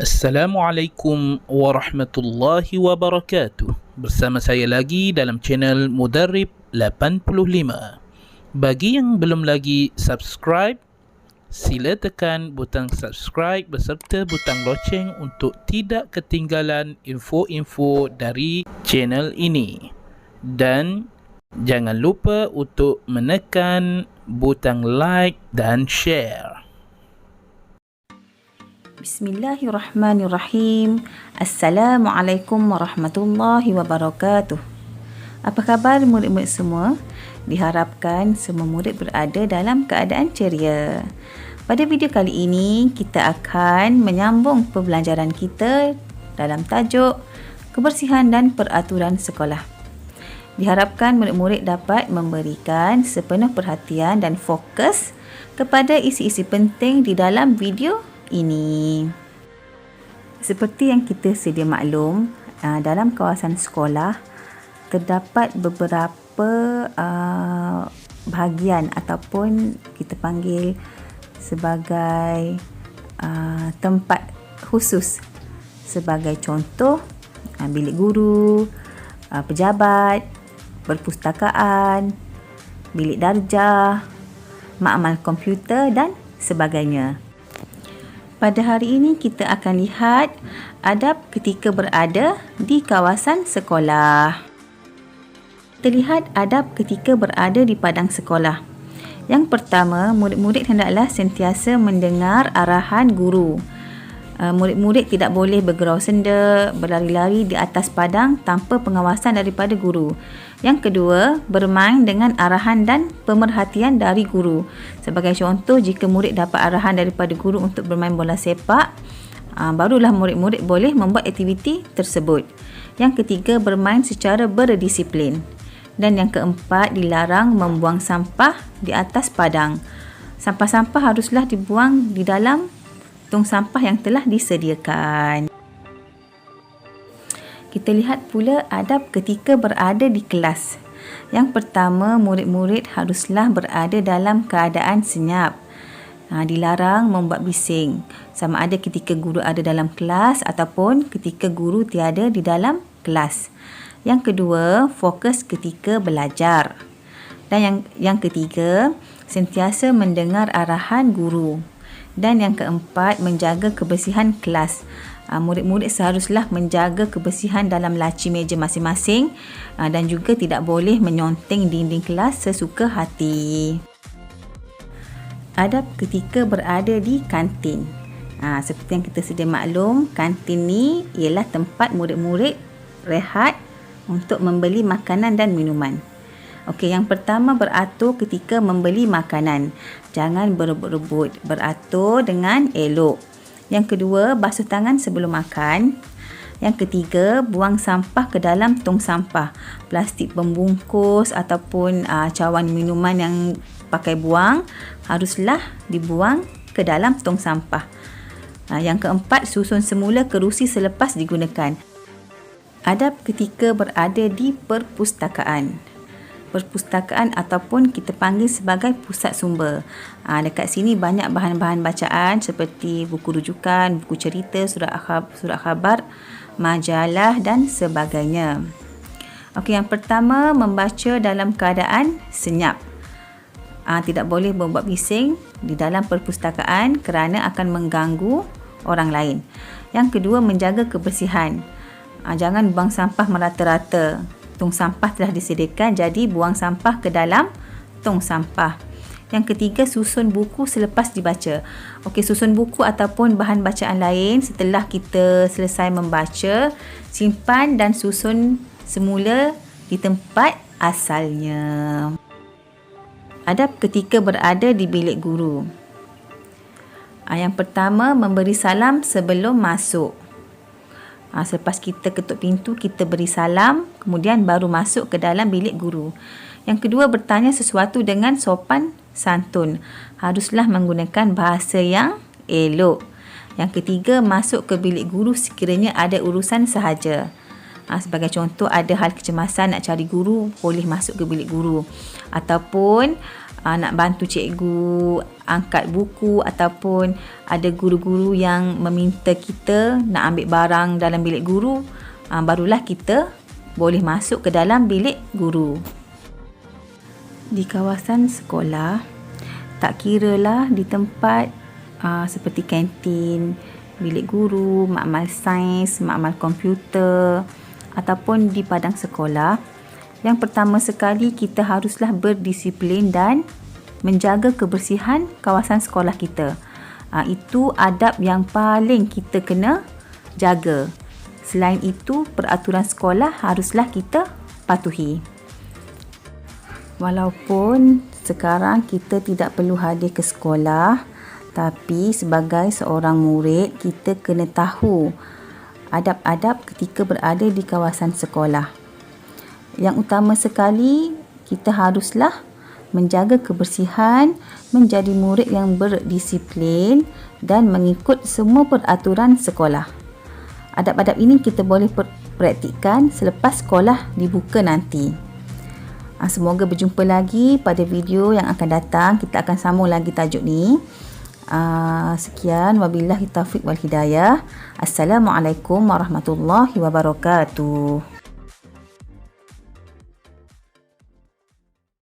Assalamualaikum warahmatullahi wabarakatuh. Bersama saya lagi dalam channel Mudarrib 85. Bagi yang belum lagi subscribe, sila tekan butang subscribe beserta butang loceng untuk tidak ketinggalan info-info dari channel ini. Dan jangan lupa untuk menekan butang like dan share. Bismillahirrahmanirrahim. Assalamualaikum warahmatullahi wabarakatuh. Apa khabar murid-murid semua? Diharapkan semua murid berada dalam keadaan ceria. Pada video kali ini, kita akan menyambung pembelajaran kita dalam tajuk kebersihan dan peraturan sekolah. Diharapkan murid-murid dapat memberikan sepenuh perhatian dan fokus kepada isi-isi penting di dalam video ini. Seperti yang kita sedia maklum, dalam kawasan sekolah terdapat beberapa bahagian ataupun kita panggil sebagai tempat khusus. Sebagai contoh, bilik guru, pejabat, perpustakaan, bilik darjah, makmal komputer dan sebagainya. Pada hari ini kita akan lihat adab ketika berada di kawasan sekolah. Kita lihat adab ketika berada di padang sekolah. Yang pertama, murid-murid hendaklah sentiasa mendengar arahan guru. Murid-murid tidak boleh bergurau senda, berlari-lari di atas padang tanpa pengawasan daripada guru. Yang kedua, bermain dengan arahan dan pemerhatian dari guru. Sebagai contoh, jika murid dapat arahan daripada guru untuk bermain bola sepak, barulah murid-murid boleh membuat aktiviti tersebut. Yang ketiga, bermain secara berdisiplin. Dan yang keempat, dilarang membuang sampah di atas padang. Sampah-sampah haruslah dibuang di dalam tong sampah yang telah disediakan. Kita lihat pula adab ketika berada di kelas. Yang pertama, murid-murid haruslah berada dalam keadaan senyap. Dilarang membuat bising, sama ada ketika guru ada dalam kelas ataupun ketika guru tiada di dalam kelas. Yang kedua, fokus ketika belajar. Dan yang ketiga, sentiasa mendengar arahan guru. Dan yang keempat, menjaga kebersihan kelas. Murid-murid seharuslah menjaga kebersihan dalam laci meja masing-masing dan juga tidak boleh menyonteng dinding kelas sesuka hati. Adab ketika berada di kantin. Seperti yang kita sedia maklum, kantin ni ialah tempat murid-murid rehat untuk membeli makanan dan minuman. Okey, yang pertama, beratur ketika membeli makanan. Jangan berebut-rebut, beratur dengan elok. Yang kedua, basuh tangan sebelum makan. Yang ketiga, buang sampah ke dalam tong sampah. Plastik pembungkus ataupun cawan minuman yang pakai buang haruslah dibuang ke dalam tong sampah. Yang keempat, susun semula kerusi selepas digunakan. Adab ketika berada di perpustakaan. Perpustakaan ataupun kita panggil sebagai pusat sumber. Dekat sini banyak bahan-bahan bacaan seperti buku rujukan, buku cerita, surat khabar, majalah dan sebagainya. Okey, yang pertama, membaca dalam keadaan senyap. Tidak boleh membuat bising di dalam perpustakaan kerana akan mengganggu orang lain. Yang kedua, menjaga kebersihan. Jangan buang sampah merata-rata. Tong sampah telah disediakan, jadi buang sampah ke dalam tong sampah. Yang ketiga, susun buku selepas dibaca. Okey, susun buku ataupun bahan bacaan lain setelah kita selesai membaca, simpan dan susun semula di tempat asalnya. Adab ketika berada di bilik guru. Yang pertama, memberi salam sebelum masuk. Selepas kita ketuk pintu, kita beri salam, kemudian baru masuk ke dalam bilik guru. Yang kedua, bertanya sesuatu dengan sopan santun. Haruslah menggunakan bahasa yang elok. Yang ketiga, masuk ke bilik guru sekiranya ada urusan sahaja. Sebagai contoh, ada hal kecemasan nak cari guru, boleh masuk ke bilik guru. Ataupun nak bantu cikgu angkat buku, ataupun ada guru-guru yang meminta kita nak ambil barang dalam bilik guru, barulah kita boleh masuk ke dalam bilik guru. Di kawasan sekolah, tak kiralah di tempat seperti kantin, bilik guru, makmal sains, makmal komputer, ataupun di padang sekolah, yang pertama sekali kita haruslah berdisiplin dan menjaga kebersihan kawasan sekolah kita. Itu adab yang paling kita kena jaga. Selain itu, peraturan sekolah haruslah kita patuhi. Walaupun sekarang kita tidak perlu hadir ke sekolah, tapi sebagai seorang murid, kita kena tahu adab-adab ketika berada di kawasan sekolah. Yang utama sekali, kita haruslah menjaga kebersihan, menjadi murid yang berdisiplin dan mengikut semua peraturan sekolah. Adab-adab ini kita boleh praktikkan selepas sekolah dibuka nanti. Semoga berjumpa lagi pada video yang akan datang. Kita akan sambung lagi tajuk ni. Sekian, wabillahi taufiq wal hidayah. Assalamualaikum warahmatullahi wabarakatuh.